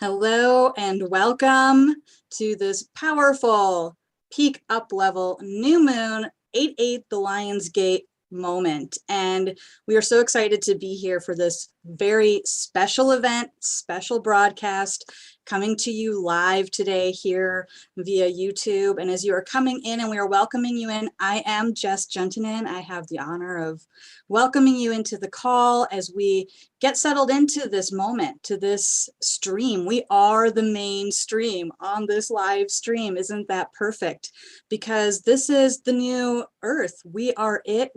Hello and welcome to this powerful peak up level new moon 8/8 the Lion's Gate moment. And we are so excited to be here for this very special event, special broadcast coming to you live today here via YouTube. And as you are coming in and we are welcoming you in, I am Jess Juntunen. I have the honor of welcoming you into the call as we get settled into this moment, to this stream. We are the main stream on this live stream. Isn't that perfect? Because this is the new earth. We are it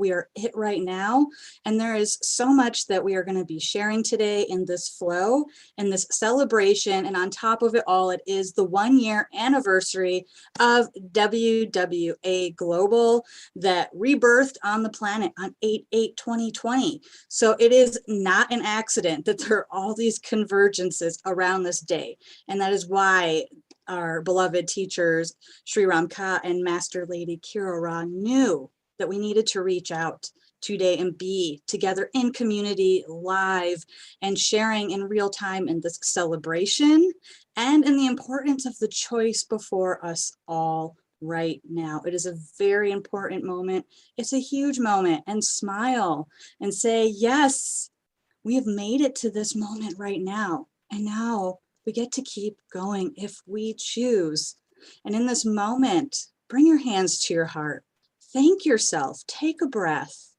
right now. And there is so much that we are going to be sharing today in this flow, in this celebration. And on top of it all, it is the 1-year anniversary of WWA Global that rebirthed on the planet on 8/8/2020. So it is not an accident that there are all these convergences around this day. And that is why our beloved teachers, Sri Ramka and Master Lady Kira Ra, knew that we needed to reach out today and be together in community, live, and sharing in real time in this celebration and in the importance of the choice before us all right now. It is a very important moment. It's a huge moment. And smile and say, yes, we have made it to this moment right now. And now we get to keep going if we choose. And in this moment, bring your hands to your heart. Thank yourself. Take a breath.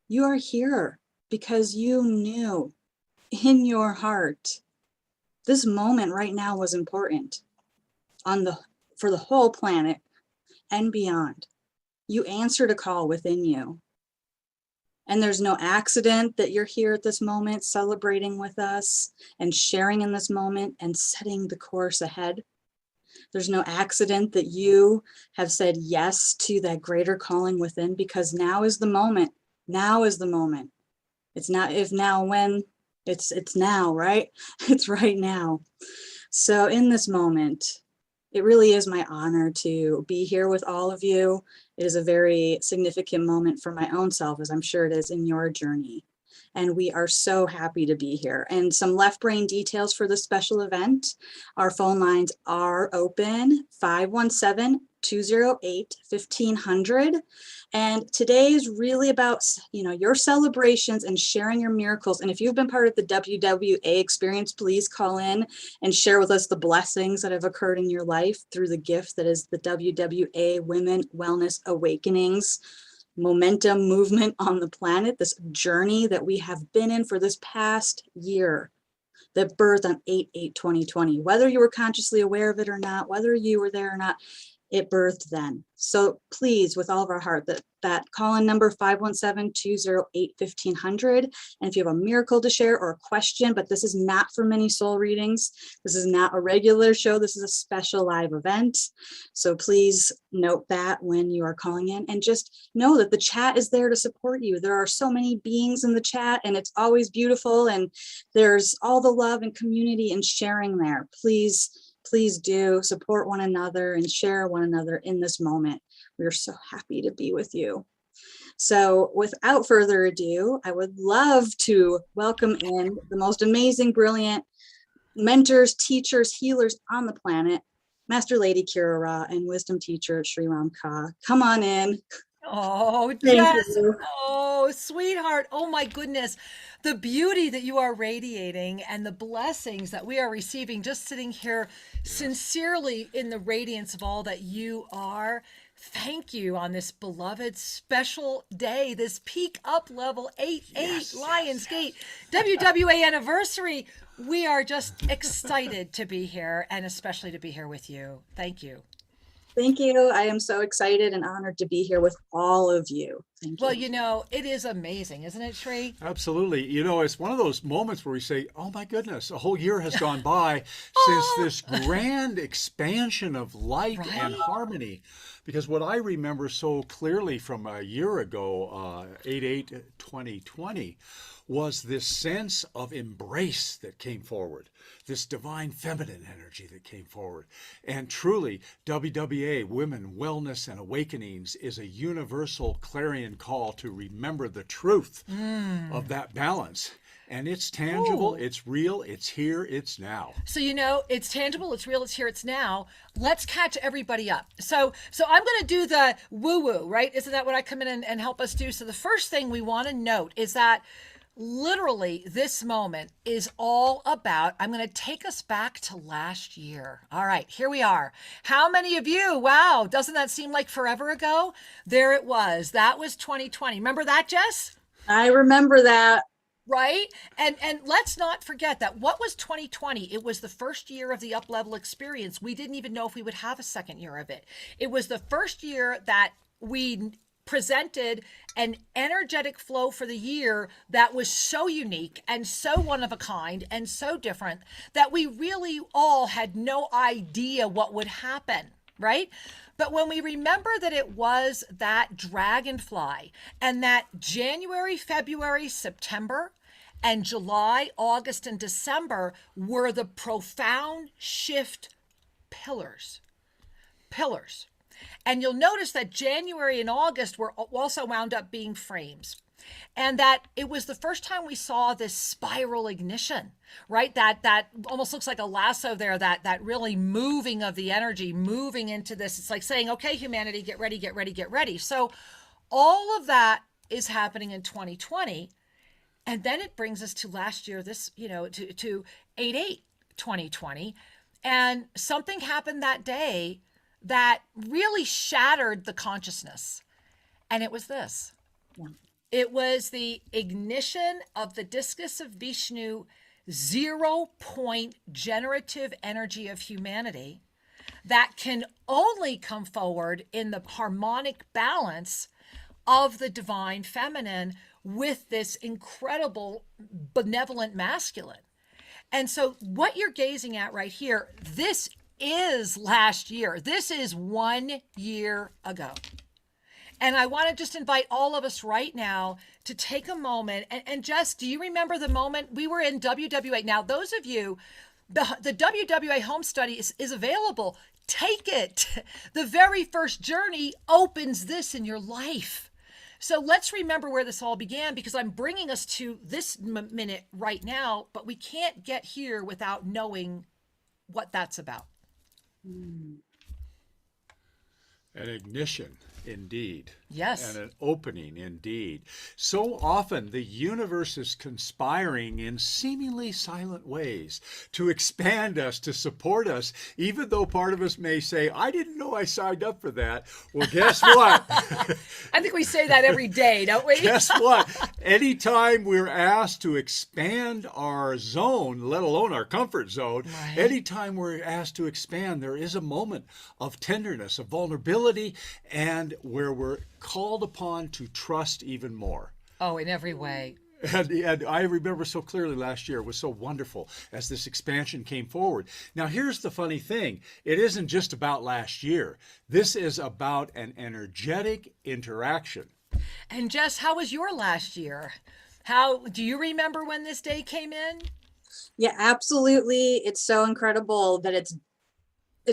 You are here because you knew in your heart this moment right now was important for the whole planet and beyond. You answered a call within you. And there's no accident that you're here at this moment celebrating with us and sharing in this moment and setting the course ahead. There's no accident that you have said yes to that greater calling within, because now is the moment. Now is the moment. It's not if, now, when, it's now, right? It's right now. So in this moment, it really is my honor to be here with all of you. It is a very significant moment for my own self, as I'm sure it is in your journey. And we are so happy to be here. And some left brain details for this special event. Our phone lines are open, 517-208-1500. And today is really about, your celebrations and sharing your miracles. And if you've been part of the WWA experience, please call in and share with us the blessings that have occurred in your life through the gift that is the WWA Women Wellness Awakenings momentum movement on the planet, this journey that we have been in for this past year that birthed on 8/8/2020. Whether you were consciously aware of it or not, whether you were there or not, it birthed then. So please, with all of our heart, that call-in number 517-208-1500. And if you have a miracle to share or a question, but this is not for many soul readings, this is not a regular show, this is a special live event. So please note that when you are calling in, and just know that the chat is there to support you. There are so many beings in the chat and it's always beautiful, and there's all the love and community and sharing there. Please do support one another and share one another in this moment. We are so happy to be with you. So without further ado, I would love to welcome in the most amazing, brilliant mentors, teachers, healers on the planet, Master Lady Kira Ra and wisdom teacher Sri Ramka. Come on in. Oh, Thank Jess. you. Oh, sweetheart. Oh, my goodness. The beauty that you are radiating and the blessings that we are receiving just sitting here sincerely in the radiance of all that you are. Thank you on this beloved special day, this peak up level 8/8 Lions Gate WWA anniversary. We are just excited to be here, and especially to be here with you. Thank you. Thank you. I am so excited and honored to be here with all of you. Thank you. Well, it is amazing, isn't it, Sri? Absolutely. It's one of those moments where we say, oh my goodness, a whole year has gone by since this grand expansion of light and harmony. Because what I remember so clearly from a year ago, 8/8/2020, was this sense of embrace that came forward, this divine feminine energy that came forward. And truly, WWA, Women, Wellness, and Awakenings, is a universal clarion call to remember the truth of that balance. And it's tangible, Ooh. it's real, it's here, it's now. So, it's tangible, it's real, it's here, it's now. Let's catch everybody up. So I'm going to do the woo woo, right? Isn't that what I come in and help us do? So the first thing we want to note is that literally this moment is all about, I'm going to take us back to last year. All right, here we are. How many of you, wow, doesn't that seem like forever ago? There it was. That was 2020. Remember that, Jess? I remember that. Right? And let's not forget that what was 2020? It was the first year of the up level experience. We didn't even know if we would have a second year of it. It was the first year that we presented an energetic flow for the year that was so unique and so one of a kind and so different that we really all had no idea what would happen, right? But when we remember that it was that dragonfly and that January, February, September, and July, August, and December were the profound shift pillars. And you'll notice that January and August were also wound up being frames. And that it was the first time we saw this spiral ignition, right? That almost looks like a lasso there, that really moving of the energy, moving into this. It's like saying, okay, humanity, get ready, get ready, get ready. So all of that is happening in 2020. And then it brings us to last year, this, to 8/8/2020. And something happened that day that really shattered the consciousness. And it was this. Yeah. It was the ignition of the discus of Vishnu 0-point generative energy of humanity that can only come forward in the harmonic balance of the divine feminine with this incredible benevolent masculine. And so what you're gazing at right here, this is last year. This is 1 year ago. And I want to just invite all of us right now to take a moment. And Jess, do you remember the moment we were in WWA? Now, those of you, the WWA Homestudy is available. Take it. The very first journey opens this in your life. So let's remember where this all began, because I'm bringing us to this minute right now, but we can't get here without knowing what that's about. An ignition, indeed. Yes. And an opening, indeed. So often the universe is conspiring in seemingly silent ways to expand us, to support us, even though part of us may say, I didn't know I signed up for that. Well, guess what? I think we say that every day, don't we? Guess what? Anytime we're asked to expand our zone, let alone our comfort zone, Right. anytime we're asked to expand, there is a moment of tenderness, of vulnerability, and where we're called upon to trust even more. Oh, in every way. And I remember so clearly last year, it was so wonderful as this expansion came forward. Now, here's the funny thing. It isn't just about last year. This is about an energetic interaction. And Jess, how was your last year? How do you remember when this day came in? Yeah, absolutely. It's so incredible that it's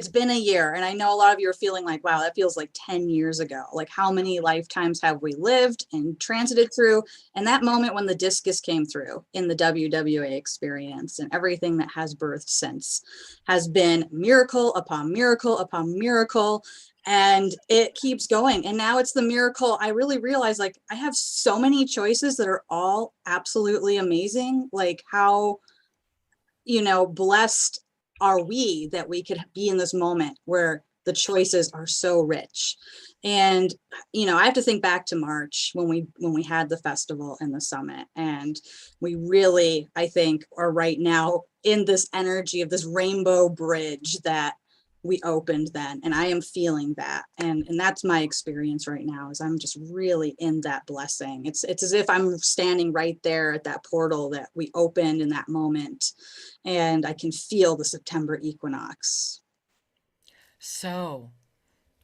been a year. And I know a lot of you are feeling like, wow, that feels like 10 years ago. Like, how many lifetimes have we lived and transited through? And that moment when the discus came through in the WWA experience and everything that has birthed since has been miracle upon miracle upon miracle. And it keeps going. And now it's the miracle. I really realize, like, I have so many choices that are all absolutely amazing. Like, how, blessed are we that we could be in this moment where the choices are so rich. And I have to think back to March when we had the festival and the summit, and we really, I think, are right now in this energy of this rainbow bridge that we opened then. And I am feeling that, and that's my experience right now, is I'm just really in that blessing. It's as if I'm standing right there at that portal that we opened in that moment, and I can feel the September equinox. So,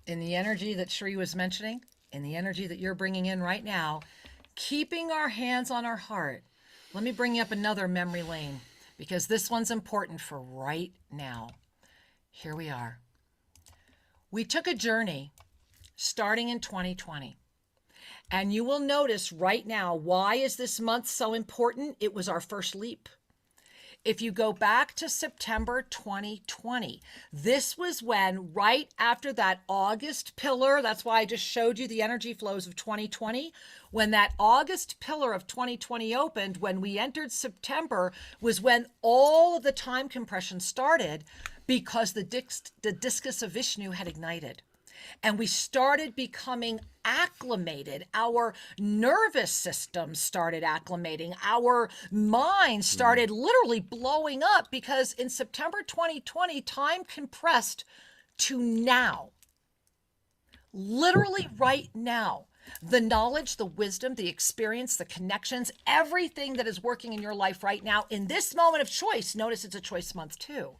in the energy that Sheree was mentioning, in the energy that you're bringing in right now, keeping our hands on our heart, let me bring you up another memory lane, because this one's important for right now. Here we are. We took a journey starting in 2020. And you will notice right now, why is this month so important? It was our first leap. If you go back to September 2020, this was when, right after that August pillar, that's why I just showed you the energy flows of 2020, when that August pillar of 2020 opened, when we entered September, was when all of the time compression started, because the discus of Vishnu had ignited. And we started becoming acclimated. Our nervous system started acclimating. Our mind started literally blowing up, because in September 2020, time compressed to now. Literally right now. The knowledge, the wisdom, the experience, the connections, everything that is working in your life right now in this moment of choice. Notice it's a choice month too.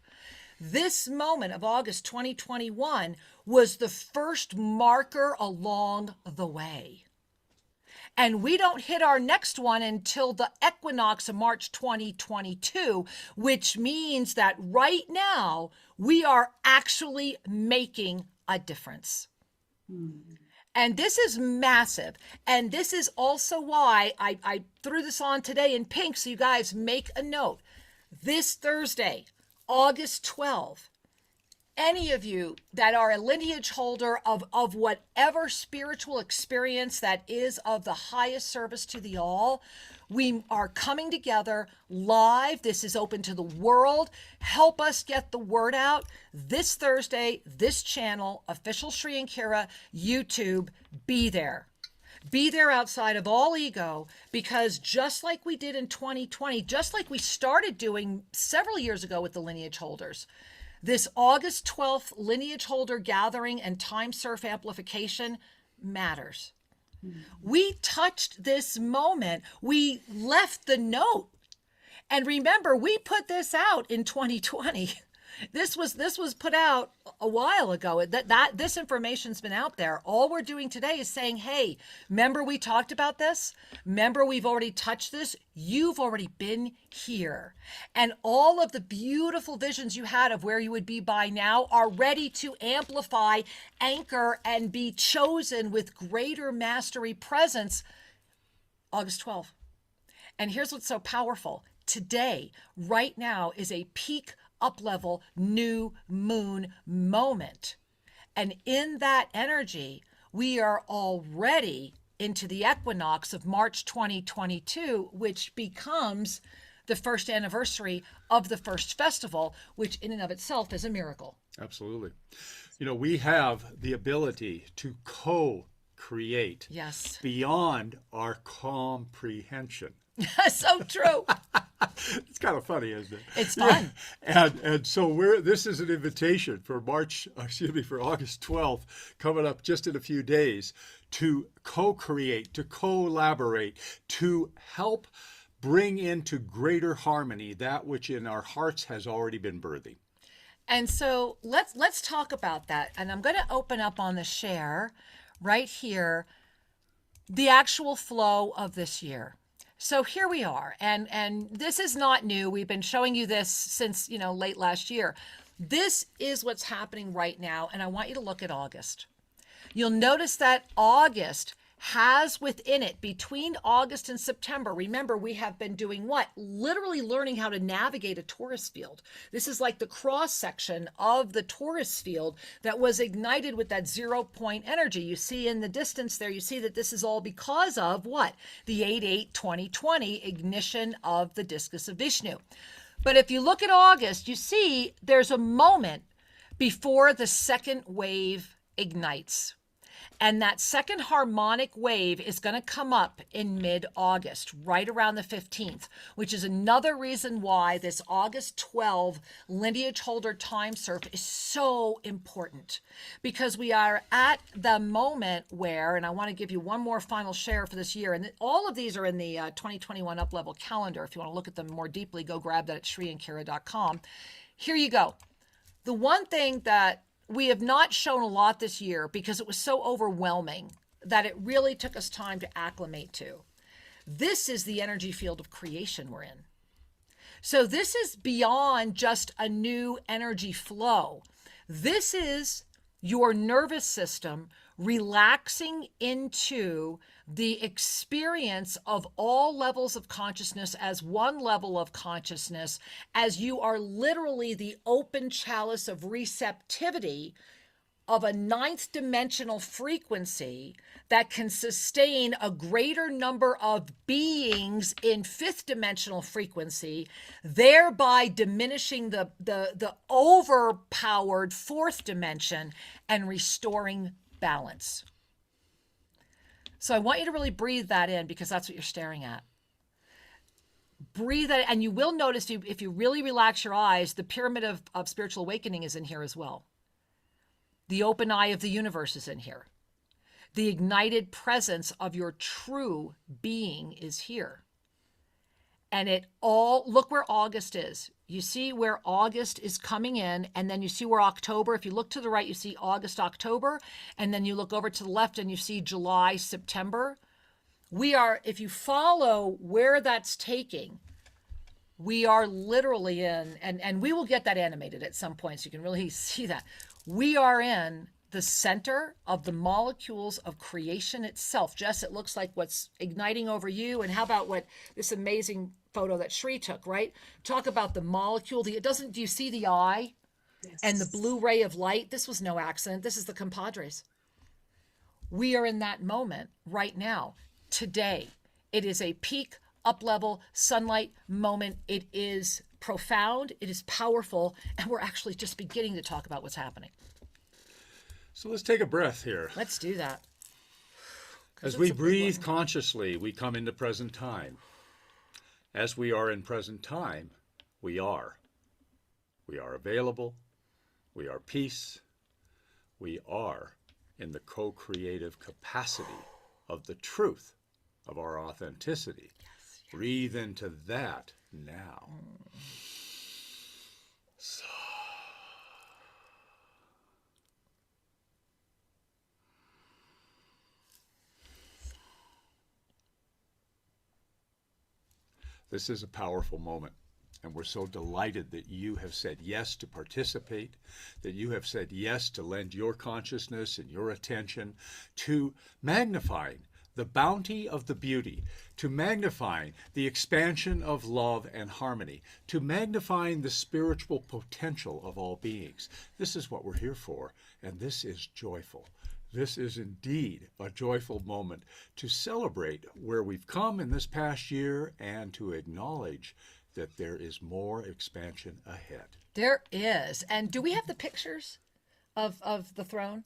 This moment of August 2021 was the first marker along the way. And we don't hit our next one until the equinox of March 2022, which means that right now we are actually making a difference. And this is massive. And this is also why I threw this on today in pink, so you guys make a note. This Thursday, August 12th, any of you that are a lineage holder of whatever spiritual experience that is of the highest service to the all, we are coming together live. This is open to the world. Help us get the word out. This Thursday, this channel, Official Shri and Kira, YouTube, be there. Be there outside of all ego, because just like we did in 2020, just like we started doing several years ago with the lineage holders, this August 12th lineage holder gathering and time surf amplification matters. We touched this moment. We left the note. And remember, we put this out in 2020. This was put out a while ago. This information's been out there. All we're doing today is saying, hey, remember we talked about this? Remember we've already touched this? You've already been here. And all of the beautiful visions you had of where you would be by now are ready to amplify, anchor, and be chosen with greater mastery presence August 12th. And here's what's so powerful. Today, right now, is a peak up-level new moon moment. And in that energy, we are already into the equinox of March 2022, which becomes the first anniversary of the first festival, which in and of itself is a miracle. Absolutely. You know, we have the ability to co-create beyond our comprehension. So true. It's kind of funny, isn't it? It's fun. And so this is an invitation for for August 12th, coming up just in a few days, to co-create, to collaborate, to help bring into greater harmony that which in our hearts has already been birthing. And so let's talk about that. And I'm going to open up on the share right here, the actual flow of this year. So here we are, and this is not new. We've been showing you this since, late last year. This is what's happening right now, and I want you to look at August. You'll notice that August has within it, between August and September, remember we have been doing what? Literally learning how to navigate a torus field. This is like the cross section of the torus field that was ignited with that 0 point energy. You see in the distance there, you see that this is all because of what? The 8/8/2020 ignition of the discus of Vishnu. But if you look at August, you see there's a moment before the second wave ignites. And that second harmonic wave is going to come up in mid-August, right around the 15th, which is another reason why this August 12 lineage holder time surf is so important. Because we are at the moment where, and I want to give you one more final share for this year, and all of these are in the 2021 up-level calendar. If you want to look at them more deeply, go grab that at shriandkira.com. Here you go. The one thing that we have not shown a lot this year, because it was so overwhelming that it really took us time to acclimate to. This is the energy field of creation we're in. So this is beyond just a new energy flow. This is your nervous system relaxing into the experience of all levels of consciousness as one level of consciousness, as you are literally the open chalice of receptivity of a ninth dimensional frequency that can sustain a greater number of beings in fifth dimensional frequency, thereby diminishing the overpowered fourth dimension and restoring balance. So I want you to really breathe that in, because that's what you're staring at. Breathe that, and you will notice if you really relax your eyes, the pyramid of spiritual awakening is in here as well. The open eye of the universe is in here. The ignited presence of your true being is here. And it all, look where August is. You see where August is coming in, and then you see where October, if you look to the right, you see August, October, and then you look over to the left and you see July, September. We are, if you follow where that's taking, we are literally in, and we will get that animated at some point so you can really see that. We are in the center of the molecules of creation itself. Jess, it looks like what's igniting over you. And how about what this amazing photo that Shri took, right? Talk about the molecule. Do you see the eye? Yes. And the blue ray of light? This was no accident. This is the compadres. We are in that moment right now, today. It is a peak up-level sunlight moment. It is profound, it is powerful, and we're actually just beginning to talk about what's happening. So let's take a breath here. Let's do that. As we breathe consciously, we come into present time. As we are in present time, we are. We are available. We are peace. We are in the co-creative capacity of the truth of our authenticity. Yes. Breathe into that now. So. This is a powerful moment, and we're so delighted that you have said yes to participate, that you have said yes to lend your consciousness and your attention to magnifying the bounty of the beauty, to magnifying the expansion of love and harmony, to magnifying the spiritual potential of all beings. This is what we're here for, and this is joyful. This is indeed a joyful moment to celebrate where we've come in this past year and to acknowledge that there is more expansion ahead. There is. And do we have the pictures of the throne?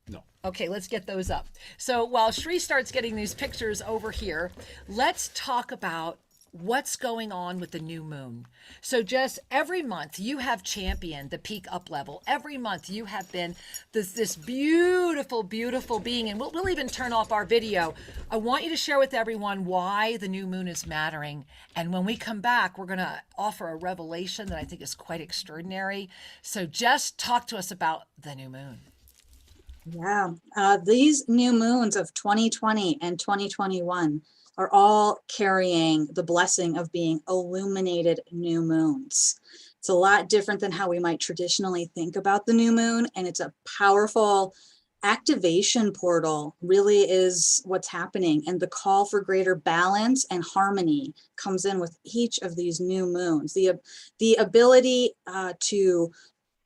No. Okay, let's get those up. So while Shri starts getting these pictures over here, let's talk about what's going on with the new moon. So Jess, every month you have championed the peak up level. Every month you have been this beautiful, beautiful being. And we'll even turn off our video. I want you to share with everyone why the new moon is mattering. And when we come back, we're going to offer a revelation that I think is quite extraordinary. So Jess, talk to us about the new moon. Yeah, these new moons of 2020 and 2021 are all carrying the blessing of being illuminated new moons. It's a lot different than how we might traditionally think about the new moon, and it's a powerful activation portal, really is what's happening. And the call for greater balance and harmony comes in with each of these new moons. The ability to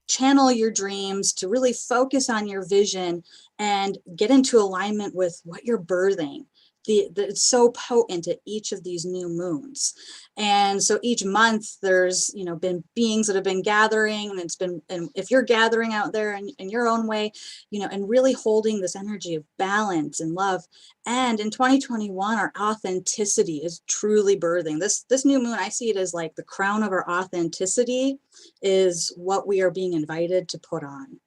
channel your dreams, to really focus on your vision and get into alignment with what you're birthing. It's so potent at each of these new moons. And so each month there's, been beings that have been gathering, and if you're gathering out there in your own way, and really holding this energy of balance and love. And in 2021, our authenticity is truly birthing. This new moon, I see it as like the crown of our authenticity is what we are being invited to put on.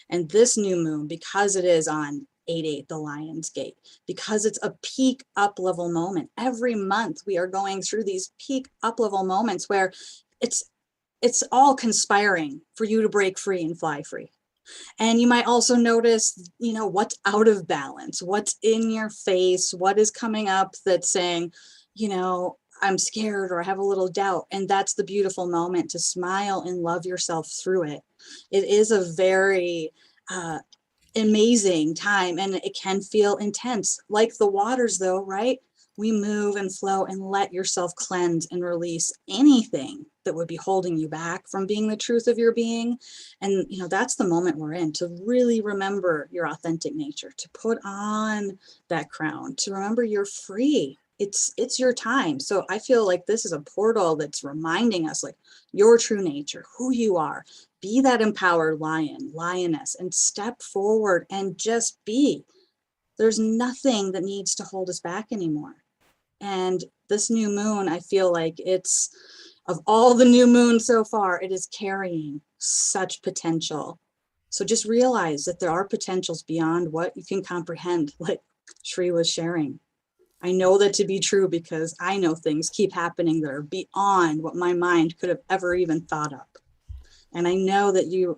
And this new moon, because it is on 8/8, the Lion's Gate, because it's a peak up level moment. Every month we are going through these peak up level moments where it's all conspiring for you to break free and fly free. And you might also notice, what's out of balance, what's in your face, what is coming up that's saying, I'm scared or I have a little doubt. And that's the beautiful moment to smile and love yourself through it. It is a very amazing time, and it can feel intense. Like the waters though, right? We move and flow and let yourself cleanse and release anything that would be holding you back from being the truth of your being. And, that's the moment we're in, to really remember your authentic nature, to put on that crown, to remember you're free. It's your time. So I feel like this is a portal that's reminding us, like, your true nature, who you are. Be that empowered lion, lioness, and step forward and just be. There's nothing that needs to hold us back anymore. And this new moon, I feel like it's, of all the new moons so far, it is carrying such potential. So just realize that there are potentials beyond what you can comprehend, like Shri was sharing. I know that to be true because I know things keep happening that are beyond what my mind could have ever even thought of. And I know that you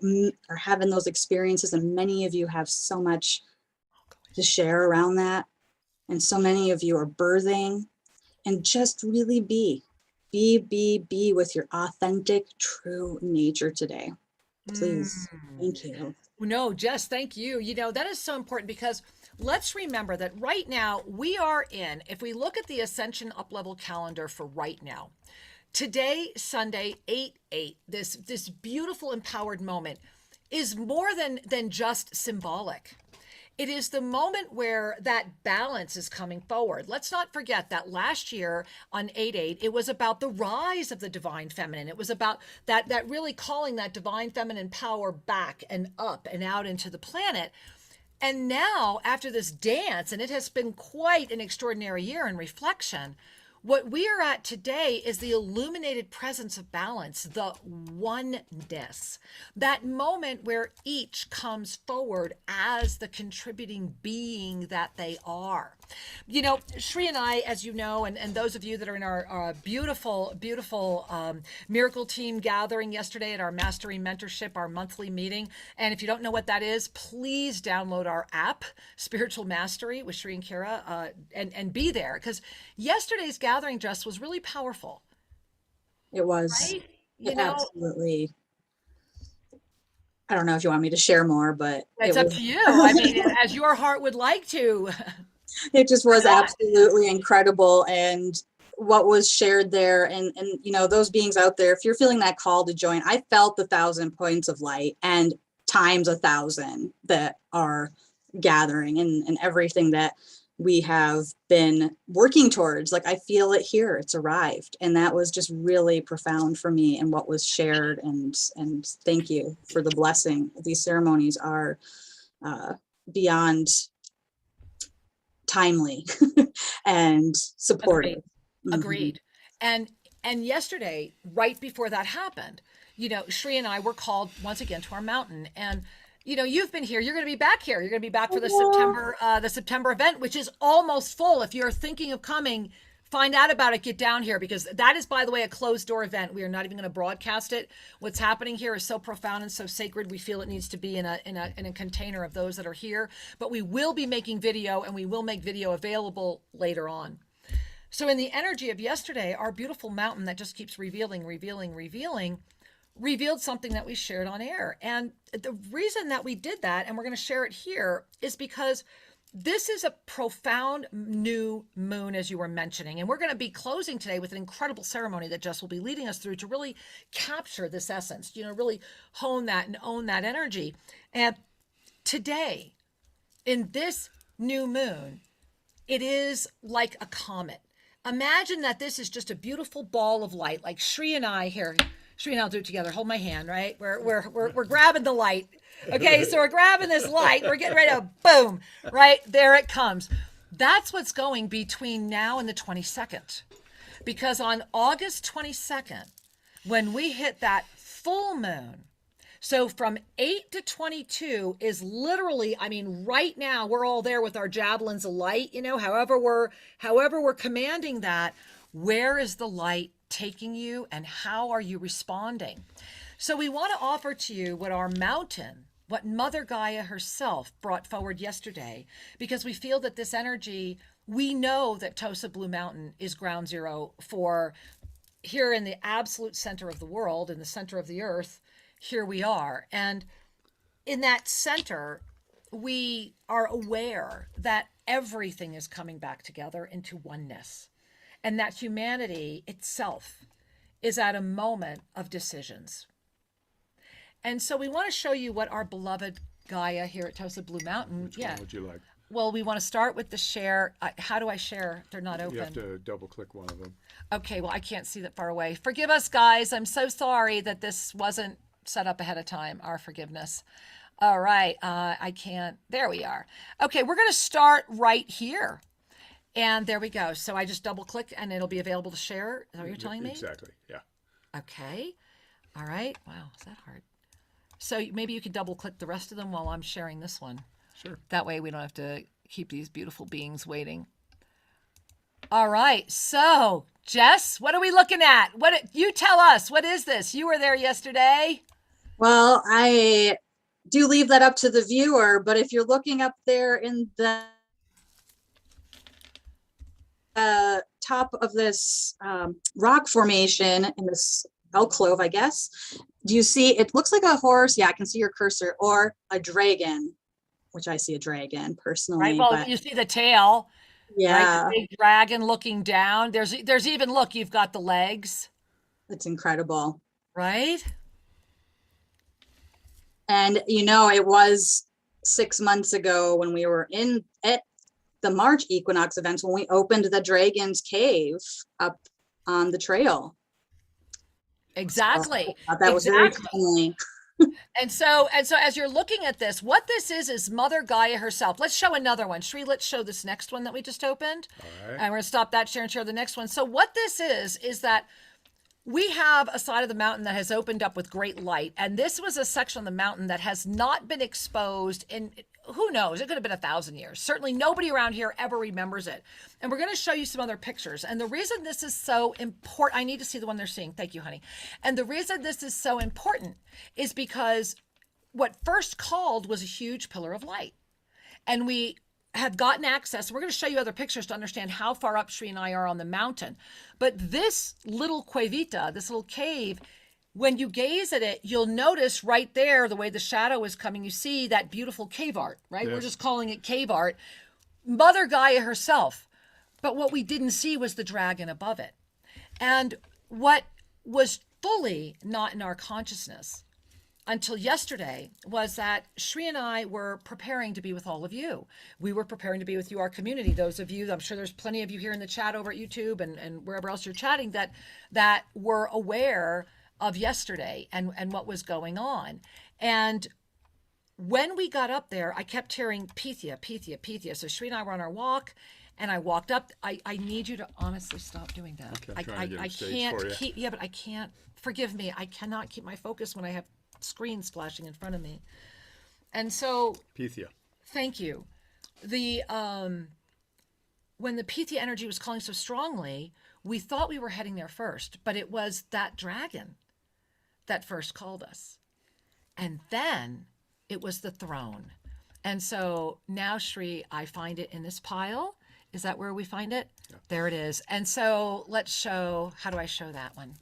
are having those experiences, and many of you have so much to share around that. And so many of you are birthing, and just really be with your authentic, true nature today. Please. Thank you. No, Jess, thank you. That is so important, because let's remember that right now we are in, if we look at the Ascension Up-Level calendar for right now, today, Sunday, 8/8, this beautiful empowered moment is more than just symbolic. It is the moment where that balance is coming forward. Let's not forget that last year on 8/8, it was about the rise of the divine feminine. It was about that really calling that divine feminine power back and up and out into the planet. And now, after this dance, and it has been quite an extraordinary year in reflection, what we are at today is the illuminated presence of balance, the oneness, that moment where each comes forward as the contributing being that they are. Shri and I, as you know, and those of you that are in our beautiful, beautiful Miracle Team gathering yesterday at our Mastery Mentorship, our monthly meeting. And if you don't know what that is, please download our app, Spiritual Mastery with Shri and Kira, and be there. Because yesterday's gathering, Jess, was really powerful. It was. Right? Absolutely. I don't know if you want me to share more, but it's up to you. I mean, as your heart would like to. It just was absolutely incredible. And what was shared there, and those beings out there, if you're feeling that call to join, I felt 1,000 points of light and times 1,000 that are gathering, and everything that we have been working towards. Like, I feel it here, it's arrived. And that was just really profound for me, and what was shared. And thank you for the blessing. These ceremonies are beyond timely and supportive. Agreed. And yesterday, right before that happened, Shri and I were called once again to our mountain. And you've been here. You're going to be back here. You're going to be back for the September event, which is almost full. If you're thinking of coming, find out about it. Get down here, because that is, by the way, a closed door event. We are not even going to broadcast it. What's happening here is so profound and so sacred. We feel it needs to be in a container of those that are here. But we will be making video, and we will make video available later on. So in the energy of yesterday, our beautiful mountain that just keeps revealed something that we shared on air. And the reason that we did that, and we're going to share it here, is because this is a profound new moon, as you were mentioning. And we're going to be closing today with an incredible ceremony that Jess will be leading us through to really capture this essence, really hone that and own that energy. And today, in this new moon, it is like a comet. Imagine that this is just a beautiful ball of light, like Shri and I here. Shri and I'll do it together. Hold my hand, right? We're grabbing the light. Okay, so we're grabbing this light. We're getting ready to boom, right? There it comes. That's what's going between now and the 22nd. Because on August 22nd, when we hit that full moon, so from 8 to 22 is literally, right now we're all there with our javelins of light, however we're commanding that. Where is the light taking you, and how are you responding? So we want to offer to you what our mountain, what Mother Gaia herself brought forward yesterday, because we feel that this energy, we know that Tosa Blue Mountain is ground zero for here in the absolute center of the world, in the center of the earth. Here we are. And in that center, we are aware that everything is coming back together into oneness, and that humanity itself is at a moment of decisions. And so we want to show you what our beloved Gaia here at Tosa Blue Mountain. Which one would you like? Well, we want to start with the share. How do I share? They're not open. You have to double click one of them. Okay, well, I can't see that far away. Forgive us, guys. I'm so sorry that this wasn't set up ahead of time. Our forgiveness. All right, I can't. There we are. Okay, we're going to start right here. And there we go. So I just double click and it'll be available to share. Is that what you're telling me? Exactly, yeah. Okay. All right. Wow, is that hard? So maybe you could double click the rest of them while I'm sharing this one. Sure. That way we don't have to keep these beautiful beings waiting. All right. So, Jess, what are we looking at? You tell us. What is this? You were there yesterday. Well, I do leave that up to the viewer, but if you're looking up there in the top of this rock formation in this alcove, I guess, do you see, it looks like a horse. Yeah, I can see your cursor, or a dragon, which I see a dragon personally. Right. Well, but you see the tail. yeah, Right? The big dragon looking down. There's even, look, you've got the legs. it's incredible. Right? And it was 6 months ago when we were at the March equinox events when we opened the Dragon's Cave up on the trail. Exactly. So that was very timely. And so as you're looking at this, what this is Mother Gaia herself. Let's show another one. Shri, let's show this next one that we just opened. All right. And we're going to stop that share and share the next one. So what this is that we have a side of the mountain that has opened up with great light. And this was a section of the mountain that has not been exposed in, who knows, it could have been 1,000 years. Certainly nobody around here ever remembers it. And we're going to show you some other pictures. And the reason this is so important, I need to see the one they're seeing. Thank you, honey. And the reason this is so important is because what first called was a huge pillar of light. And we have gotten access. We're going to show you other pictures to understand how far up Shri and I are on the mountain. But this little cuevita, this little cave, when you gaze at it, you'll notice right there, the way the shadow is coming, you see that beautiful cave art, right? Yes. We're just calling it cave art. Mother Gaia herself. But what we didn't see was the dragon above it. And what was fully not in our consciousness until yesterday was that Shri and I were preparing to be with all of you. We were preparing to be with you, our community, those of you, I'm sure there's plenty of you here in the chat over at YouTube and wherever else you're chatting that were aware of yesterday and what was going on. And when we got up there, I kept hearing Pithia, Pithia, Pithia. So Shri and I were on our walk and I walked up. I need you to honestly stop doing that. Okay, I'm trying to get a stage can't for you. keep, yeah, but I can't, forgive me. I cannot keep my focus when I have screens flashing in front of me. And so Pithia. thank you. The when the Pithia energy was calling so strongly, we thought we were heading there first, but it was that dragon that first called us. And then it was the throne. And so now, Shri, I find it in this pile. Is that where we find it? Yeah. There it is. And so let's show, how do I show that one?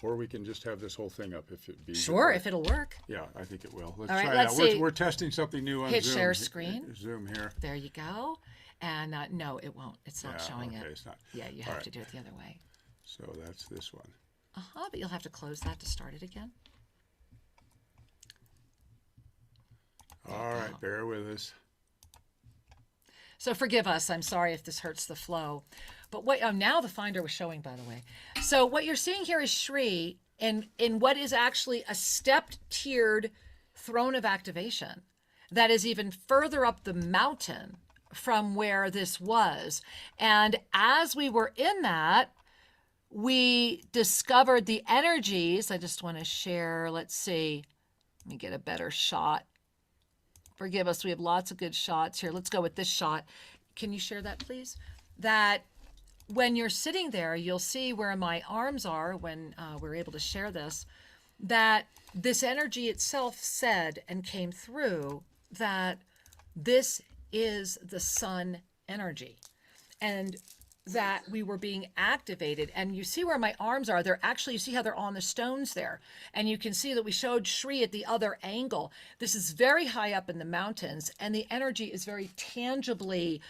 Or we can just have this whole thing up if it be. Sure, if it'll work. Yeah, I think it will. Let's All right, try let's it out. see. We're testing something new on Hit Zoom. share screen. Zoom here. There you go. And no, it won't. It's not showing okay, it. it's not. Yeah, you All have right. to do it the other way. So that's this one. But you'll have to close that to start it again. All right, bear with us. So forgive us. I'm sorry if this hurts the flow. But what now the finder was showing, by the way. So what you're seeing here is Shri in what is actually a stepped tiered throne of activation that is even further up the mountain from where this was. And as we were in that, we discovered the energies. I just want to share, let's see, let me get a better shot. Forgive us, we have lots of good shots here. Let's go with this shot. Can you share that, please? That when you're sitting there, you'll see where my arms are when we're able to share this, that this energy itself said and came through that this is the sun energy. And that we were being activated. And you see where my arms are. They're actually, you see how they're on the stones there. And you can see that we showed Shri at the other angle. This is very high up in the mountains, and the energy is very tangibly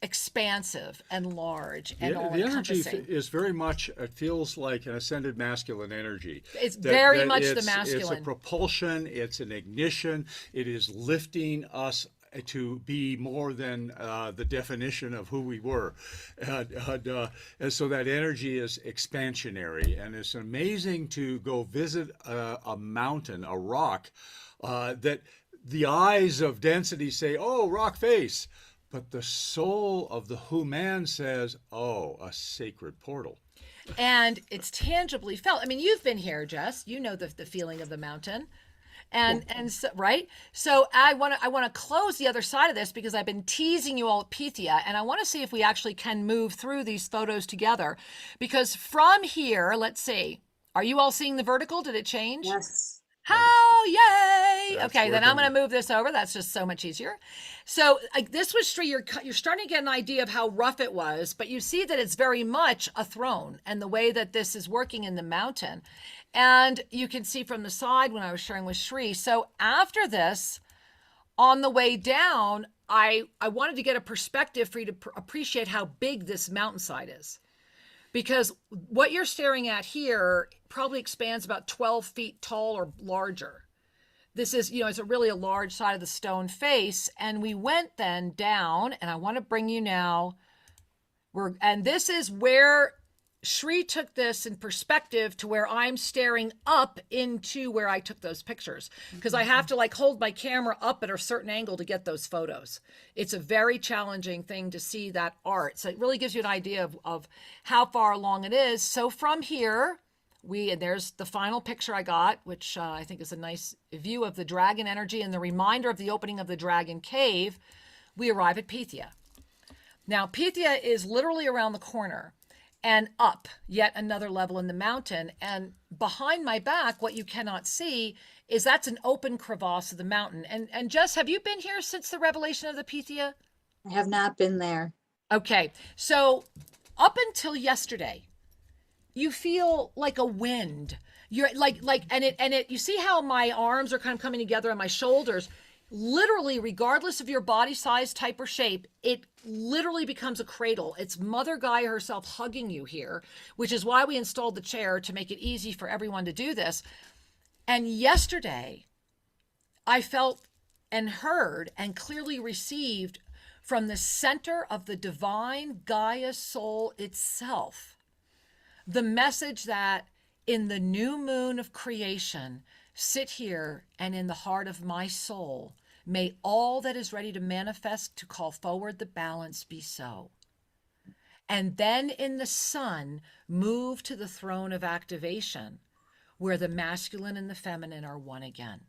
expansive and large and all The energy encompassing. is very much, it feels like an ascended masculine energy. It's very much the It's a masculine. propulsion, it's an ignition, it is lifting us to be more than the definition of who we were. And so that energy is expansionary, and it's amazing to go visit a mountain, a rock, that the eyes of density say, oh, rock face. But the soul of the human says, oh, a sacred portal. And it's tangibly felt. I mean, you've been here, Jess. You know the feeling of the mountain. And so, right? So I want to close the other side of this because I've been teasing you all at Pithia, and I want to see if we actually can move through these photos together. Because from here, let's see. Are you all seeing the vertical? Did it change? Yes. How, yay. That's Okay, then I'm working. going to move this over. That's just so much easier. So this was Shri. You're starting to get an idea of how rough it was, but you see that it's very much a throne and the way that this is working in the mountain. And you can see from the side when I was sharing with Shri. So after this, on the way down, I wanted to get a perspective for you to appreciate how big this mountainside is. Because what you're staring at here probably expands about 12 feet tall or larger. This is, it's really a large side of the stone face. And we went then down, and I want to bring you now. And this is where Shri took this in perspective to where I'm staring up into where I took those pictures, because I have to hold my camera up at a certain angle to get those photos. It's a very challenging thing to see that art. So it really gives you an idea of how far along it is. So from here, and there's the final picture I got, which I think is a nice view of the dragon energy and the reminder of the opening of the dragon cave. We arrive at Pithia. Now, Pithia is literally around the corner and up yet another level in the mountain. And behind my back, what you cannot see is that's an open crevasse of the mountain. And Jess, have you been here since the revelation of the Pithia? I have not been there. Okay. So up until yesterday, you feel like a wind. You're you see how my arms are kind of coming together and my shoulders. Literally, regardless of your body size, type, or shape, it literally becomes a cradle. It's Mother Gaia herself hugging you here, which is why we installed the chair to make it easy for everyone to do this. And yesterday, I felt and heard and clearly received from the center of the divine Gaia soul itself, the message that in the new moon of creation, sit here, and in the heart of my soul, may all that is ready to manifest to call forward the balance be so. And then in the sun, move to the throne of activation, where the masculine and the feminine are one again.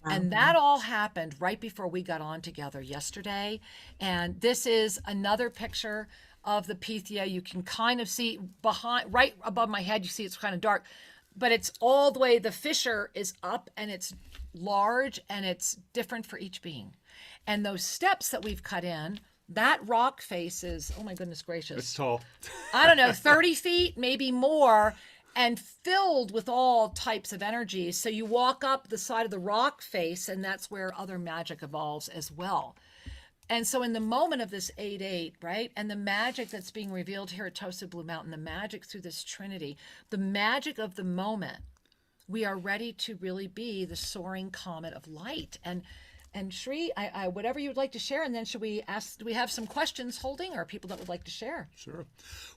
And that all happened right before we got on together yesterday. And this is another picture of the Pithia. You can kind of see behind, right above my head, you see it's kind of dark, but it's all the way, the fissure is up and it's large and it's different for each being. And those steps that we've cut in, that rock face is, oh my goodness gracious. It's tall. I don't know, 30 feet, maybe more, and filled with all types of energies. So you walk up the side of the rock face, and that's where other magic evolves as well. And so in the moment of this 8-8, right, and the magic that's being revealed here at Toasted Blue Mountain, the magic through this Trinity, the magic of the moment, we are ready to really be the soaring comet of light. And Shri, I whatever you would like to share, and then should we ask, do we have some questions holding or people that would like to share? Sure.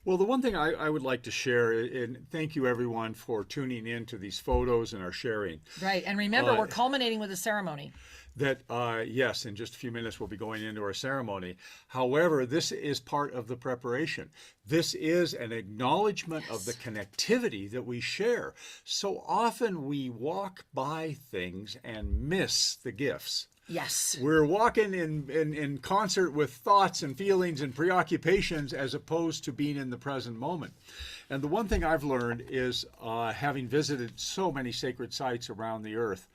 Well, the one thing I would like to share, and thank you everyone for tuning in to these photos and our sharing. Right, and remember, we're culminating with a ceremony. That, yes, in just a few minutes we'll be going into our ceremony. However, this is part of the preparation. This is an acknowledgement of the connectivity that we share. So often we walk by things and miss the gifts. Yes. We're walking in concert with thoughts and feelings and preoccupations as opposed to being in the present moment. And the one thing I've learned is, having visited so many sacred sites around the earth,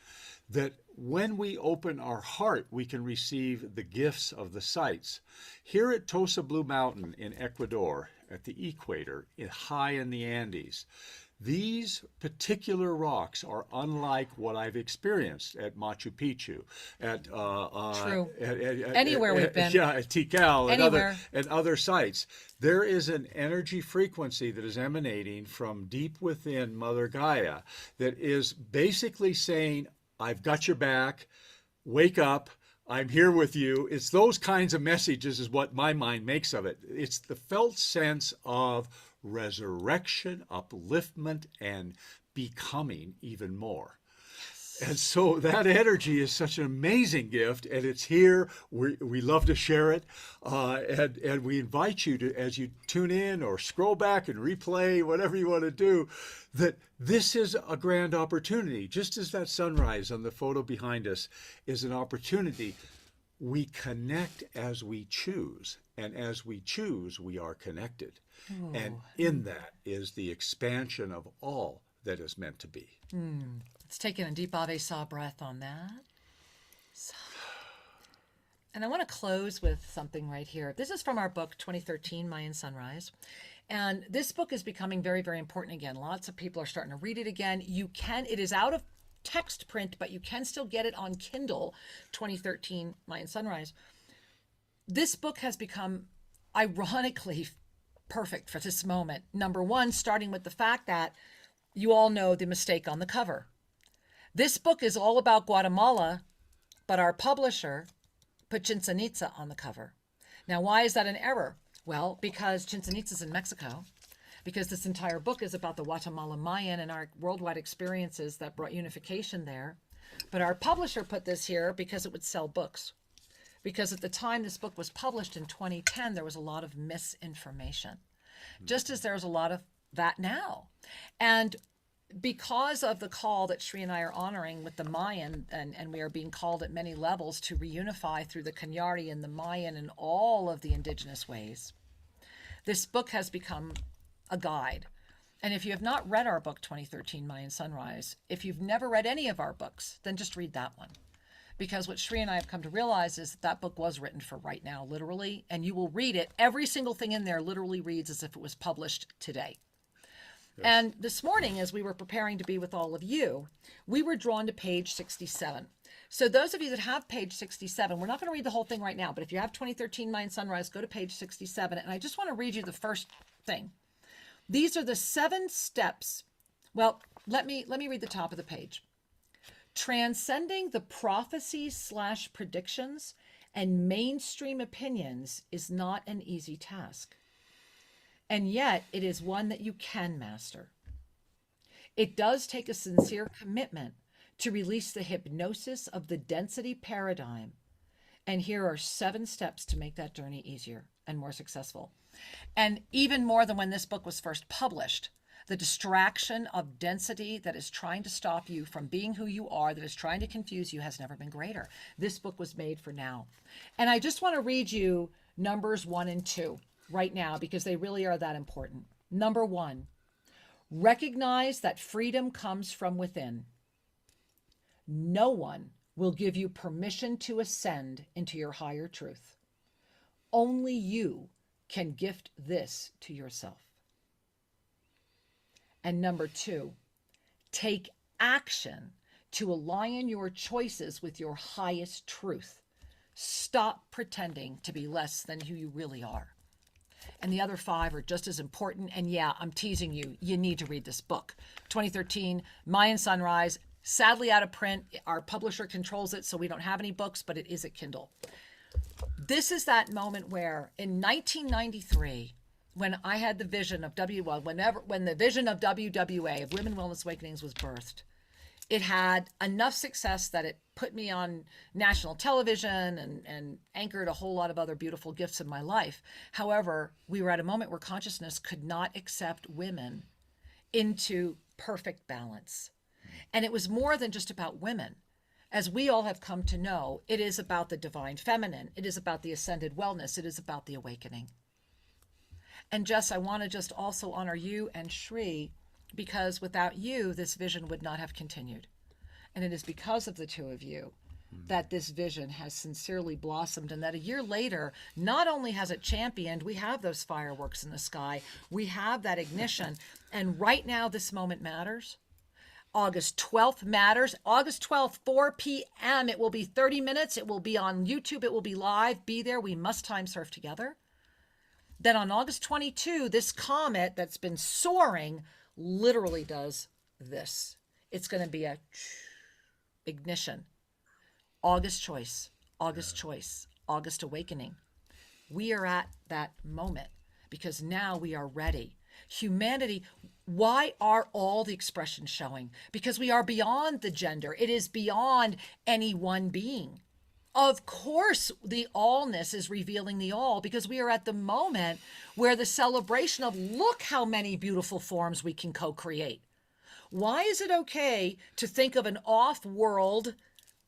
that when we open our heart, we can receive the gifts of the sights. Here at Tosa Blue Mountain in Ecuador, at the equator, high in the Andes, these particular rocks are unlike what I've experienced at Machu Picchu, at True. Anywhere we've been. Yeah, at Tikal Anywhere. and other sites. There is an energy frequency that is emanating from deep within Mother Gaia that is basically saying, I've got your back, wake up, I'm here with you. It's those kinds of messages is what my mind makes of it. It's the felt sense of resurrection, upliftment, and becoming even more. And so that energy is such an amazing gift, and it's here. We love to share it, and we invite you to, as you tune in or scroll back and replay, whatever you want to do, that this is a grand opportunity. Just as that sunrise on the photo behind us is an opportunity, we connect as we choose, and as we choose, we are connected. Ooh. And in that is the expansion of all that is meant to be. Let's take in a deep Ave Sa breath on that. And I want to close with something right here. This is from our book, 2013, Mayan Sunrise. And this book is becoming very, very important again. Lots of people are starting to read it again. It is out of text print, but you can still get it on Kindle, 2013, Mayan Sunrise. This book has become, ironically, perfect for this moment. Number one, starting with the fact that you all know the mistake on the cover. This book is all about Guatemala, but our publisher put Chichen Itza on the cover. Now, why is that an error? Well, because Chichen Itza is in Mexico, because this entire book is about the Guatemala Mayan and our worldwide experiences that brought unification there. But our publisher put this here because it would sell books. Because at the time this book was published in 2010, there was a lot of misinformation, just as there's a lot of that now. And because of the call that Shri and I are honoring with the Mayan, and we are being called at many levels to reunify through the Kanyari and the Mayan and all of the indigenous ways, this book has become a guide. And if you have not read our book, 2013 Mayan Sunrise, if you've never read any of our books, then just read that one. Because what Shri and I have come to realize is that book was written for right now, literally, and you will read it. Every single thing in there literally reads as if it was published today. Yes. And this morning, as we were preparing to be with all of you, we were drawn to page 67. So those of you that have page 67, we're not going to read the whole thing right now, but if you have 2013 Mayan Sunrise, go to page 67. And I just want to read you the first thing. These are the 7 steps. Well, let me read the top of the page. Transcending the prophecies/predictions and mainstream opinions is not an easy task. And yet it is one that you can master. It does take a sincere commitment to release the hypnosis of the density paradigm. And here are 7 steps to make that journey easier and more successful. And even more than when this book was first published, the distraction of density that is trying to stop you from being who you are, that is trying to confuse you, has never been greater. This book was made for now. And I just want to read you numbers 1 and 2 right now, because they really are that important. Number 1, recognize that freedom comes from within. No one will give you permission to ascend into your higher truth. Only you can gift this to yourself. And number 2, take action to align your choices with your highest truth. Stop pretending to be less than who you really are. And the other 5 are just as important. And yeah, I'm teasing you. You need to read this book. 2013, Mayan Sunrise, sadly out of print. Our publisher controls it, so we don't have any books, but it is at Kindle. This is that moment where in 1993, when I had the vision of when the vision of WWA, of Women Wellness Awakenings, was birthed, it had enough success that it put me on national television and anchored a whole lot of other beautiful gifts in my life. However, we were at a moment where consciousness could not accept women into perfect balance. And it was more than just about women. As we all have come to know, it is about the divine feminine. It is about the ascended wellness. It is about the awakening. And Jess, I want to just also honor you and Shri, because without you, this vision would not have continued. And it is because of the two of you that this vision has sincerely blossomed, and that a year later, not only has it championed, we have those fireworks in the sky, we have that ignition. And right now, this moment matters. August 12th matters. August 12th, 4 p.m. It will be 30 minutes. It will be on YouTube. It will be live. Be there. We must time surf together. Then on August 22, this comet that's been soaring literally does this. It's going to be a ignition. August choice, August choice, August awakening. We are at that moment because now we are ready. Humanity, why are all the expressions showing? Because we are beyond the gender. It is beyond any one being. Of course, the allness is revealing the all, because we are at the moment where the celebration of look how many beautiful forms we can co-create. Why is it okay to think of an off-world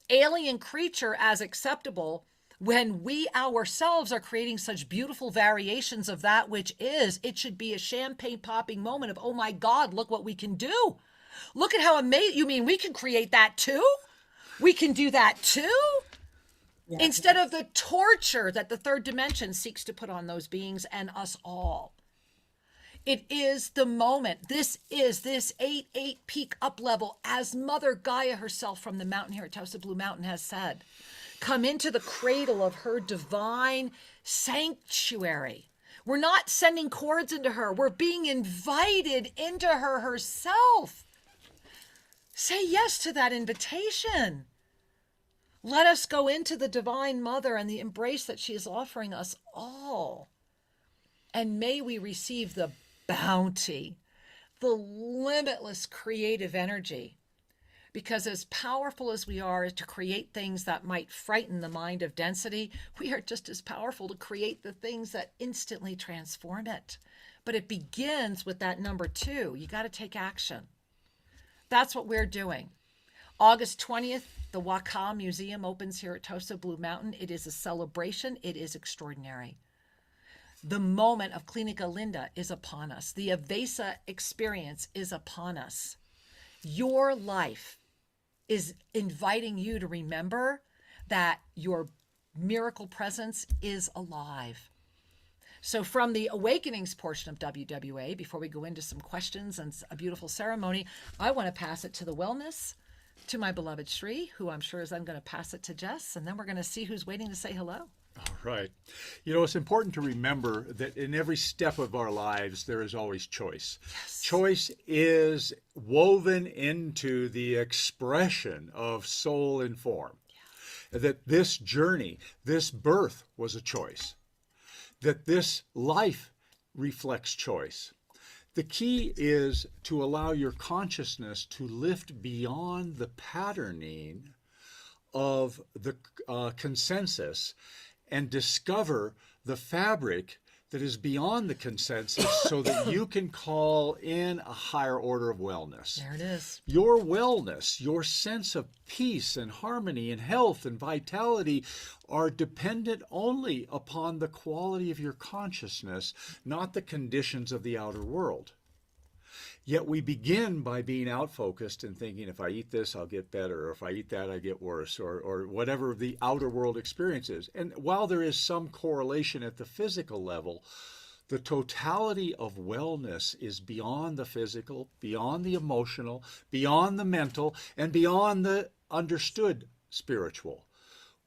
alien creature as acceptable when we ourselves are creating such beautiful variations of that which is? It should be a champagne popping moment of, oh my God, look what we can do. Look at how amazing. You mean we can create that too? We can do that too? Yeah. Instead of the torture that the third dimension seeks to put on those beings and us all. It is the moment. This is this 8-8 peak up level, as Mother Gaia herself from the mountain here at Tosa Blue Mountain has said. Come into the cradle of her divine sanctuary. We're not sending cords into her. We're being invited into her herself. Say yes to that invitation. Let us go into the Divine Mother and the embrace that she is offering us all. And may we receive the bounty, the limitless creative energy. Because as powerful as we are to create things that might frighten the mind of density, we are just as powerful to create the things that instantly transform it. But it begins with that number 2. You got to take action. That's what we're doing. August 20th, the Waka Museum opens here at Tosa Blue Mountain. It is a celebration. It is extraordinary. The moment of Klinika Linda is upon us. The Avesa experience is upon us. Your life is inviting you to remember that your miracle presence is alive. So from the awakenings portion of WWA, before we go into some questions and a beautiful ceremony, I want to pass it to the wellness, to my beloved Shri, who I'm sure is then going to pass it to Jess, and then we're going to see who's waiting to say hello. All right. You know, it's important to remember that in every step of our lives, there is always choice. Yes. Choice is woven into the expression of soul and form. Yeah. That this journey, this birth was a choice. That this life reflects choice. The key is to allow your consciousness to lift beyond the patterning of the consensus and discover the fabric that is beyond the consensus so that you can call in a higher order of wellness. There it is. Your wellness, your sense of peace and harmony and health and vitality are dependent only upon the quality of your consciousness, not the conditions of the outer world. Yet we begin by being out-focused and thinking, if I eat this, I'll get better, or if I eat that, I get worse, or whatever the outer world experience is. And while there is some correlation at the physical level, the totality of wellness is beyond the physical, beyond the emotional, beyond the mental, and beyond the understood spiritual.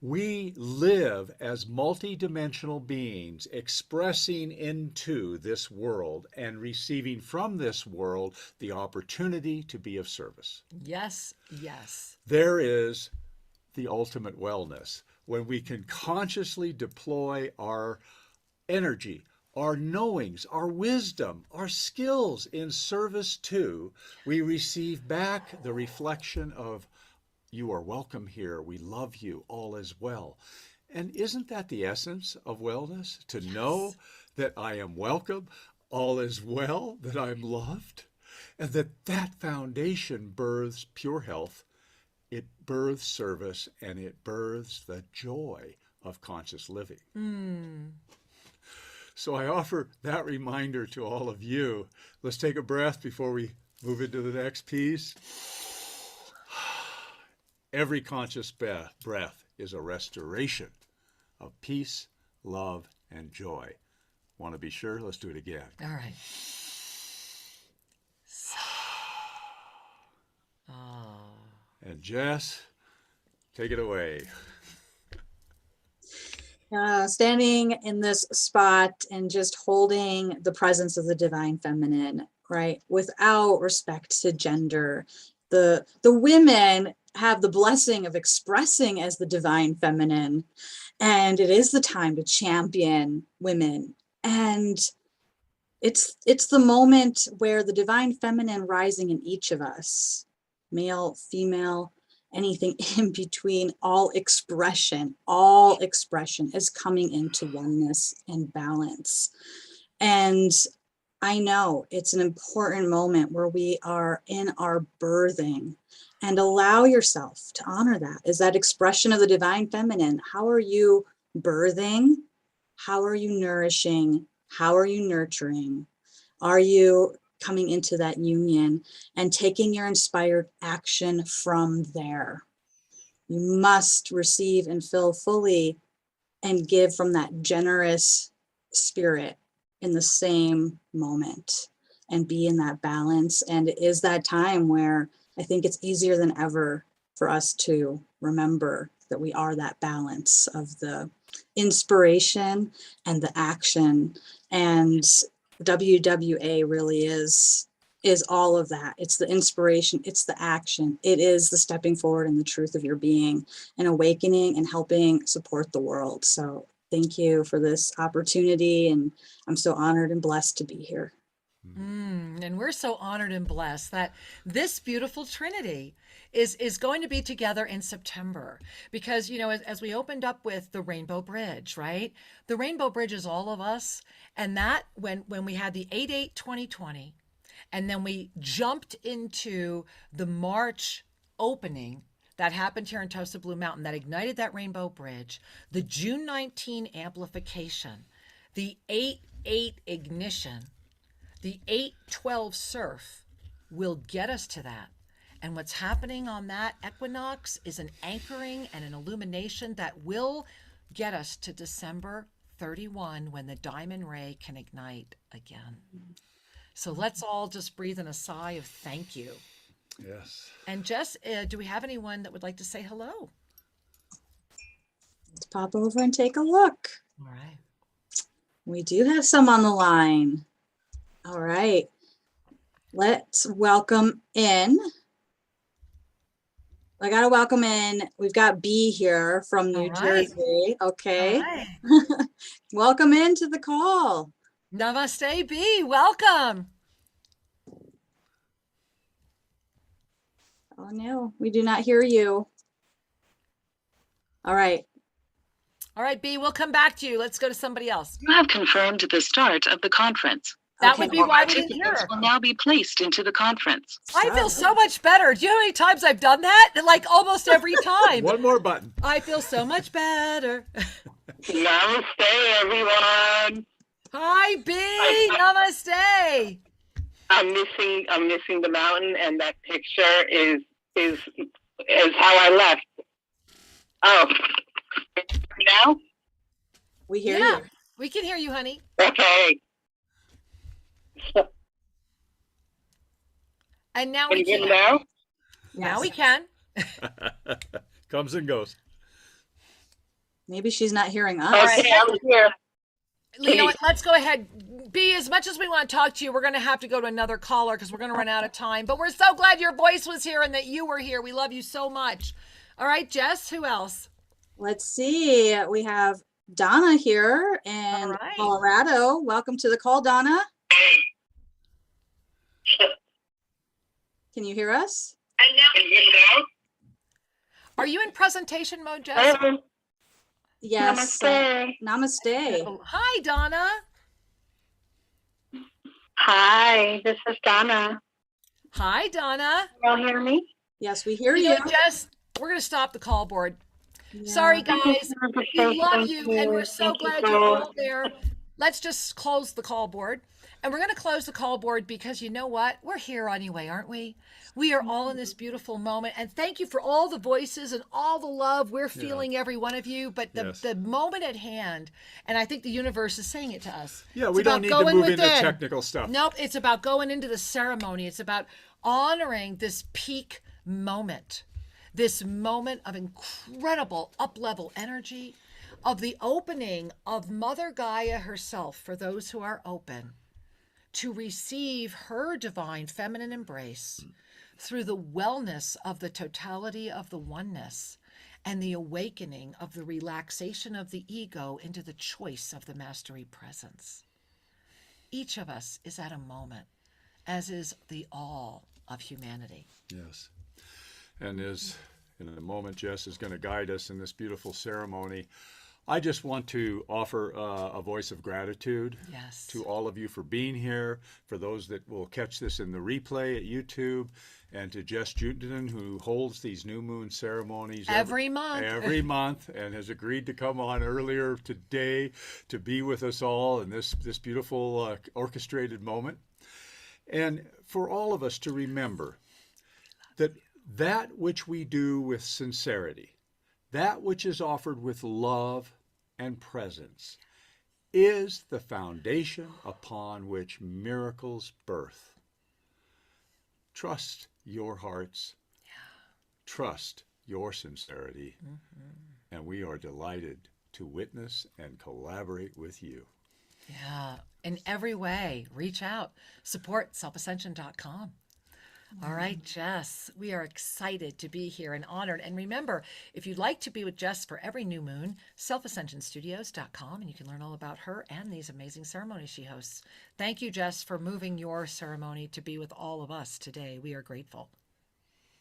We live as multidimensional beings expressing into this world and receiving from this world the opportunity to be of service. Yes, yes. There is the ultimate wellness when we can consciously deploy our energy, our knowings, our wisdom, our skills in service to, we receive back the reflection of, you are welcome here. We love you. All is well. And isn't that the essence of wellness? To know that I am welcome, all is well, that I'm loved, and that foundation births pure health. It births service, and it births the joy of conscious living. So I offer that reminder to all of you. Let's take a breath before we move into the next piece. every conscious breath is a restoration of peace, love, and joy. Want to be sure? Let's do it again. All right. Oh. And Jess, take it away. Standing in this spot and just holding the presence of the divine feminine, right? Without respect to gender. The women have the blessing of expressing as the divine feminine, and it is the time to champion women. And it's the moment where the divine feminine rising in each of us, male, female, anything in between, all expression is coming into oneness and balance. And I know it's an important moment where we are in our birthing, and allow yourself to honor that as that expression of the divine feminine. How are you birthing? How are you nourishing? How are you nurturing? Are you coming into that union and taking your inspired action from there? You must receive and fill fully and give from that generous spirit in the same moment and be in that balance. And it is that time where I think it's easier than ever for us to remember that we are that balance of the inspiration and the action. And WWA really is all of that. It's the inspiration, it's the action, it is the stepping forward in the truth of your being and awakening and helping support the world. So thank you for this opportunity, and I'm so honored and blessed to be here. And we're so honored and blessed that this beautiful Trinity is going to be together in September, because, you know, as we opened up with the Rainbow Bridge, right? The Rainbow Bridge is all of us. And that when we had the 8/8/2020, and then we jumped into the March opening that happened here in Tosa Blue Mountain that ignited that Rainbow Bridge, the June 19 amplification, the 8/8 ignition, the 8/12 surf will get us to that. And what's happening on that equinox is an anchoring and an illumination that will get us to December 31, when the diamond ray can ignite again. So let's all just breathe in a sigh of thank you. Yes. And Jess, do we have anyone that would like to say hello? Let's pop over and take a look. All right. We do have some on the line. All right. Let's welcome in. I got to welcome in. We've got B here from New Jersey. Okay. Right. Welcome into the call. Namaste, B. Welcome. Oh, no, we do not hear you. All right. All right, B, we'll come back to you. Let's go to somebody else. You have confirmed the start of the conference. That would be why we didn't hear Participants her. will now be placed into the conference. I feel so much better. Do you know how many times I've done that? Like almost every time. One more button. I feel so much better. Namaste, everyone. Hi, B. Namaste. I'm missing the mountain, and that picture is how I left. Oh, now? We hear Yeah, you. we can hear you, honey. Okay. And now Can we you hear can. me now? Now we can. Comes and goes. Maybe she's not hearing us. Okay, I'm here. You know what? Let's go ahead. B, as much as we want to talk to you, we're going to have to go to another caller because we're going to run out of time. But we're so glad your voice was here and that you were here. We love you so much. All right, Jess, who else? Let's see. We have Donna here in right. Colorado. Welcome to the call, Donna. Can you hear us? Can you hear me now? Are you in presentation mode, Jess? Yes. Namaste. Namaste. Hi, Donna. Hi, this is Donna. Hi, Donna. You all hear me? Yes, we hear You you. know, Jess, we're going to stop the call board. Yeah. Sorry, guys. We love Thank you, and we're so Thank you glad so you're all there. Let's just close the call board. And we're going to close the call board because you know what? We're here anyway, aren't we? We are all in this beautiful moment. And thank you for all the voices and all the love. We're feeling every one of you. But the moment at hand, and I think the universe is saying it to us. Yeah, we don't need to move into technical stuff. Nope, it's about going into the ceremony. It's about honoring this peak moment, this moment of incredible up-level energy, of the opening of Mother Gaia herself for those who are open to receive her divine feminine embrace through the wellness of the totality of the oneness and the awakening of the relaxation of the ego into the choice of the mastery presence. Each of us is at a moment, as is the all of humanity. Yes. And as in a moment, Jess is going to guide us in this beautiful ceremony. I just want to offer a voice of gratitude to all of you for being here, for those that will catch this in the replay at YouTube, and to Jess Juntunen, who holds these new moon ceremonies every month and has agreed to come on earlier today to be with us all in this beautiful orchestrated moment. And for all of us to remember that which we do with sincerity, that which is offered with love and presence, is the foundation upon which miracles birth. Trust your hearts. Trust your sincerity. And we are delighted to witness and collaborate with you. Yeah, in every way, reach out. Support selfascension.com. All right, Jess, we are excited to be here and honored. And remember, if you'd like to be with Jess for every new moon, selfascensionstudios.com, and you can learn all about her and these amazing ceremonies she hosts. Thank you, Jess, for moving your ceremony to be with all of us today. We are grateful.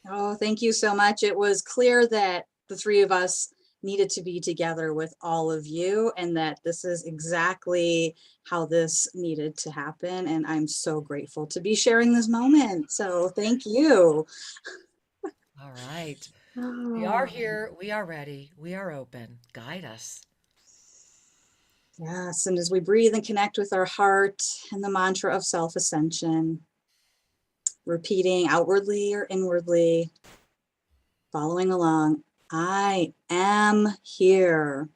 Oh, thank you so much. It was clear that the three of us needed to be together with all of you, and that this is exactly how this needed to happen. And I'm so grateful to be sharing this moment. So thank you. All right. We are here. We are ready. We are open. Guide us. Yes. And as we breathe and connect with our heart and the mantra of self-ascension, repeating outwardly or inwardly, following along, I am here.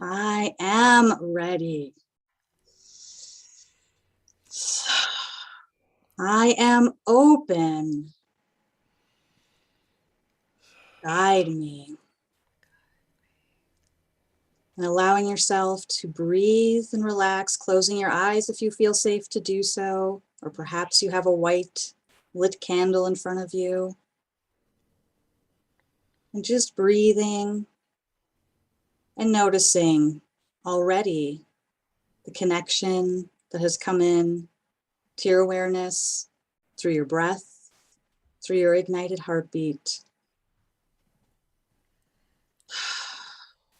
I am ready. I am open. Guide me. And allowing yourself to breathe and relax, closing your eyes if you feel safe to do so, or perhaps you have a white lit candle in front of you. And just breathing and noticing already the connection that has come in to your awareness through your breath, through your ignited heartbeat.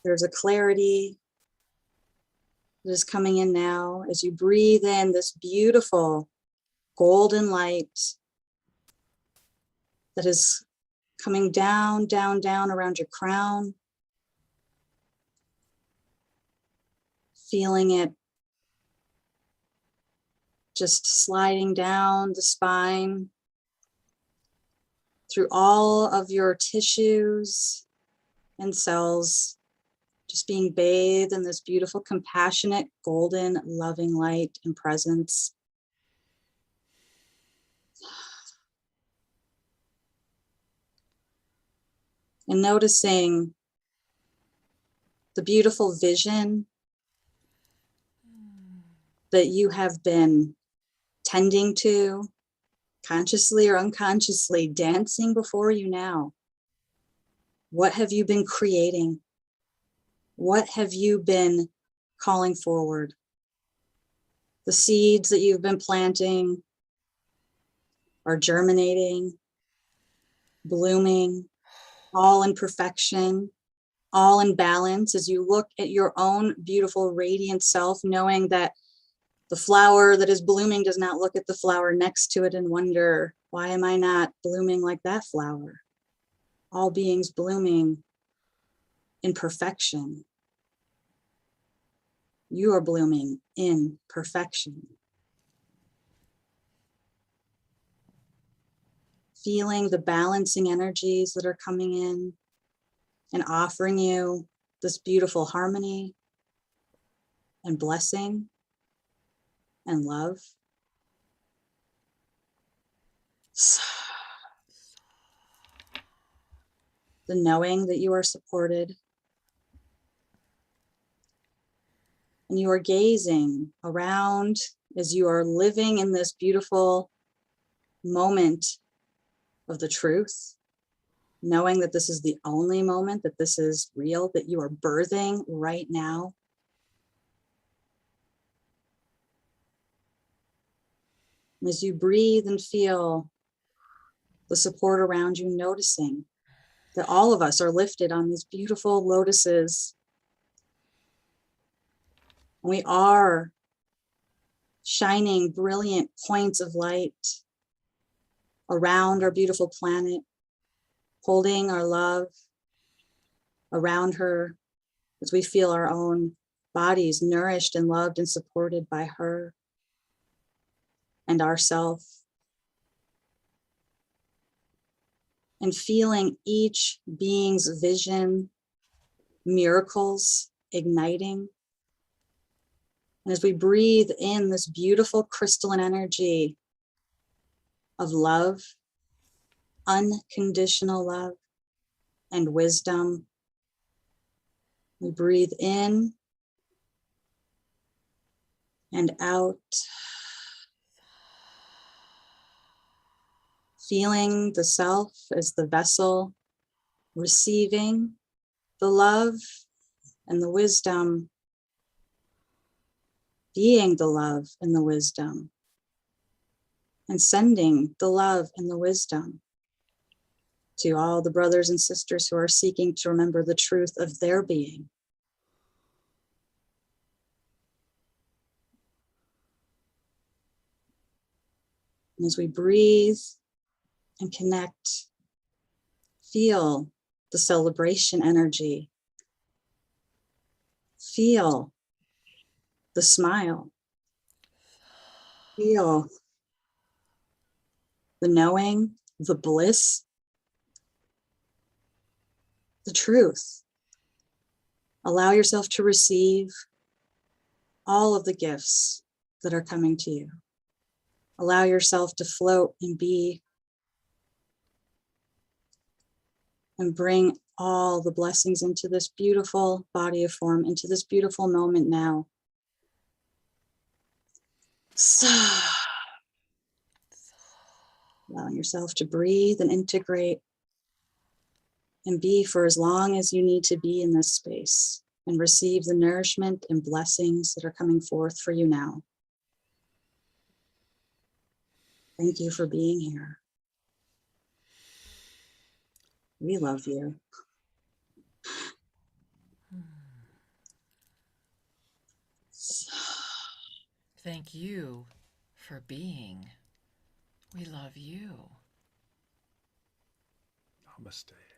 There's a clarity that is coming in now as you breathe in this beautiful golden light that is coming down, down, down around your crown. Feeling it just sliding down the spine through all of your tissues and cells, just being bathed in this beautiful, compassionate, golden, loving light and presence. And noticing the beautiful vision that you have been tending to, consciously or unconsciously, dancing before you now. What have you been creating? What have you been calling forward? The seeds that you've been planting are germinating, blooming, all in perfection, all in balance as you look at your own beautiful, radiant self, knowing that the flower that is blooming does not look at the flower next to it and wonder, why am I not blooming like that flower? All beings blooming in perfection. You are blooming in perfection. Feeling the balancing energies that are coming in and offering you this beautiful harmony and blessing and love. The knowing that you are supported and you are gazing around as you are living in this beautiful moment of the truth, knowing that this is the only moment, that this is real, that you are birthing right now. And as you breathe and feel the support around you, noticing that all of us are lifted on these beautiful lotuses. We are shining brilliant points of light around our beautiful planet, holding our love around her as we feel our own bodies nourished and loved and supported by her and ourself. And feeling each being's vision, miracles igniting. And as we breathe in this beautiful crystalline energy of love, unconditional love and wisdom, we breathe in and out, feeling the self as the vessel, receiving the love and the wisdom, being the love and the wisdom, and sending the love and the wisdom to all the brothers and sisters who are seeking to remember the truth of their being. And as we breathe and connect, feel the celebration energy. Feel the smile. Feel the knowing, the bliss, the truth. Allow yourself to receive all of the gifts that are coming to you. Allow yourself to float and be and bring all the blessings into this beautiful body of form, into this beautiful moment now. So, allowing yourself to breathe and integrate and be for as long as you need to be in this space and receive the nourishment and blessings that are coming forth for you now. Thank you for being here. We love you. Thank you for being. We love you. Namaste.